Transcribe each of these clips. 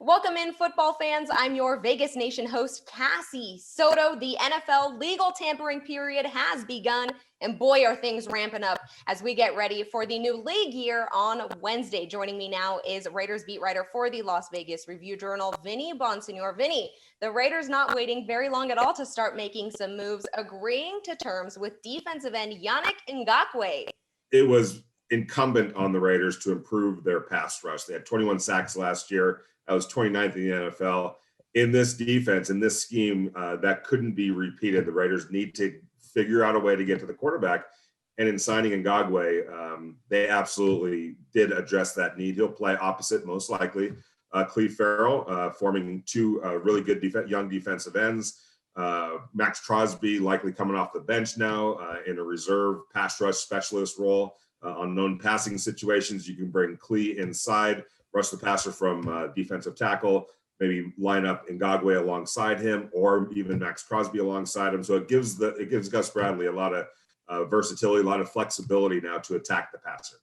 Welcome in, football fans. I'm your Vegas Nation host, Cassie. Soto, the NFL legal tampering period has begun, and boy, are things ramping up as we get ready for the new league year on Wednesday. Joining me now is Raiders beat writer for the Las Vegas Review-Journal, Vinny Bonsignore. Vinny, the Raiders not waiting very long at all to start making some moves, agreeing to terms with defensive end Yannick Ngakoue. It was incumbent on the Raiders to improve their pass rush. They had 21 sacks last year. That was 29th in the NFL. In this defense, in this scheme, that couldn't be repeated. The Raiders need to figure out a way to get to the quarterback. And in signing Ngakoue, they absolutely did address that need. He'll play opposite, most likely, Cleve Farrell, forming two really good young defensive ends. Max Crosby likely coming off the bench now in a reserve pass rush specialist role. On known passing situations, you can bring Cleve inside, rush the passer from defensive tackle, maybe line up Ngakoue alongside him, or even Max Crosby alongside him. So it gives Gus Bradley a lot of versatility, a lot of flexibility now to attack the passer.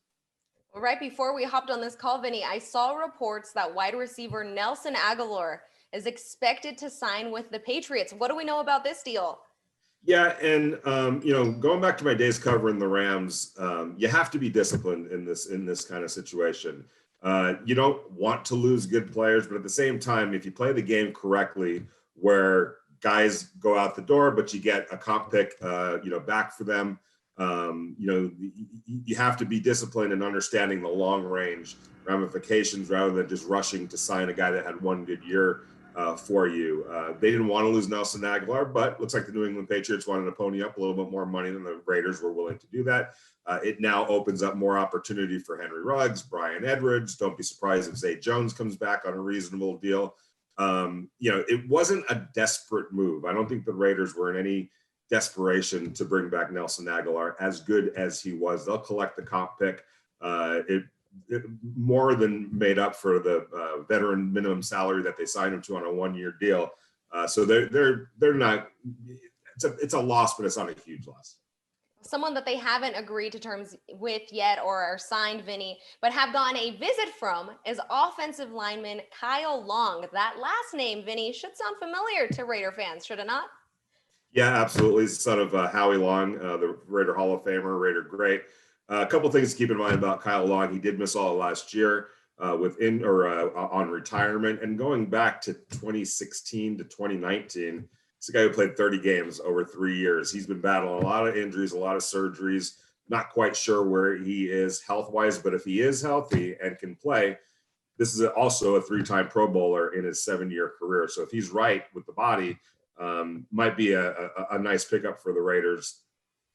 Well, right before we hopped on this call, Vinny, I saw reports that wide receiver Nelson Agholor is expected to sign with the Patriots. What do we know about this deal? Yeah, and going back to my days covering the Rams, you have to be disciplined in this kind of situation. You don't want to lose good players, but at the same time, if you play the game correctly, where guys go out the door, but you get a comp pick, back for them, you have to be disciplined in understanding the long range ramifications rather than just rushing to sign a guy that had one good year for you. They didn't want to lose Nelson Agholor, but looks like the New England Patriots wanted to pony up a little bit more money than the Raiders were willing to do that. It now opens up more opportunity for Henry Ruggs, Brian Edwards. Don't be surprised if Zay Jones comes back on a reasonable deal. It wasn't a desperate move. I don't think the Raiders were in any desperation to bring back Nelson Agholor, as good as he was. They'll collect the comp pick. It more than made up for the veteran minimum salary that they signed him to on a one-year deal. So they're not. It's a loss, but it's not a huge loss. Someone that they haven't agreed to terms with yet or are signed, Vinny, but have gotten a visit from is offensive lineman Kyle Long. That last name, Vinny, should sound familiar to Raider fans, should it not? Yeah, absolutely. He's the son of Howie Long, the Raider Hall of Famer, Raider great. A couple things to keep in mind about Kyle Long. He did miss all last year on retirement. And going back to 2016 to 2019, it's a guy who played 30 games over 3 years. He's been battling a lot of injuries, a lot of surgeries. Not quite sure where he is health-wise, but if he is healthy and can play, this is also a three-time Pro Bowler in his 7-year career. So if he's right with the body, might be a nice pickup for the Raiders,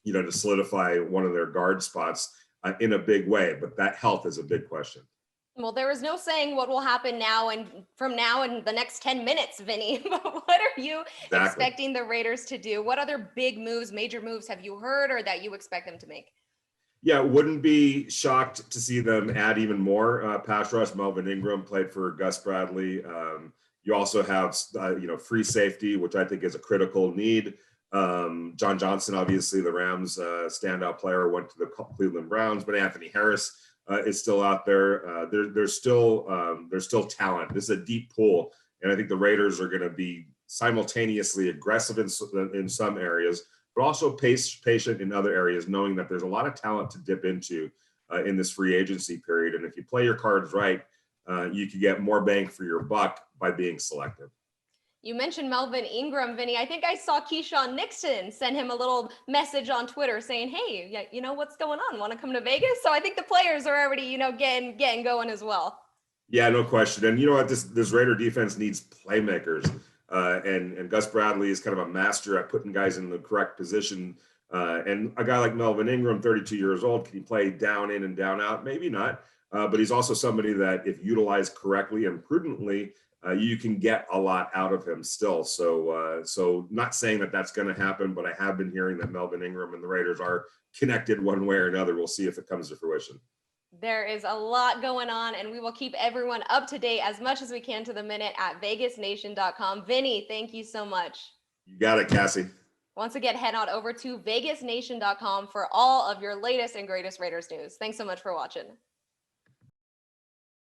to solidify one of their guard spots in a big way. But that health is a big question. Well, there is no saying what will happen now and from now in the next 10 minutes, Vinny. But what are you expecting the Raiders to do? What other big moves, major moves have you heard or that you expect them to make? Yeah, wouldn't be shocked to see them add even more pass rush. Melvin Ingram played for Gus Bradley. You also have, free safety, which I think is a critical need. John Johnson, obviously the Rams standout player, went to the Cleveland Browns, but Anthony Harris is still out there. There's still talent. This is a deep pool, and I think the Raiders are going to be simultaneously aggressive in some areas, but also patient in other areas, knowing that there's a lot of talent to dip into in this free agency period. And if you play your cards right, you could get more bang for your buck by being selective. You mentioned Melvin Ingram, Vinny. I think I saw Keyshawn Nixon send him a little message on Twitter saying, hey, what's going on? Want to come to Vegas? So I think the players are already, getting going as well. Yeah, no question. And you know what? This Raider defense needs playmakers. And Gus Bradley is kind of a master at putting guys in the correct position. And a guy like Melvin Ingram, 32 years old, can he play down in and down out? Maybe not. But he's also somebody that, if utilized correctly and prudently, you can get a lot out of him still. So not saying that that's going to happen, but I have been hearing that Melvin Ingram and the Raiders are connected one way or another. We'll see if it comes to fruition. There is a lot going on, and we will keep everyone up to date as much as we can to the minute at vegasnation.com. Vinny, thank you so much. You got it, Cassie. Once again, head on over to vegasnation.com for all of your latest and greatest Raiders news. Thanks so much for watching.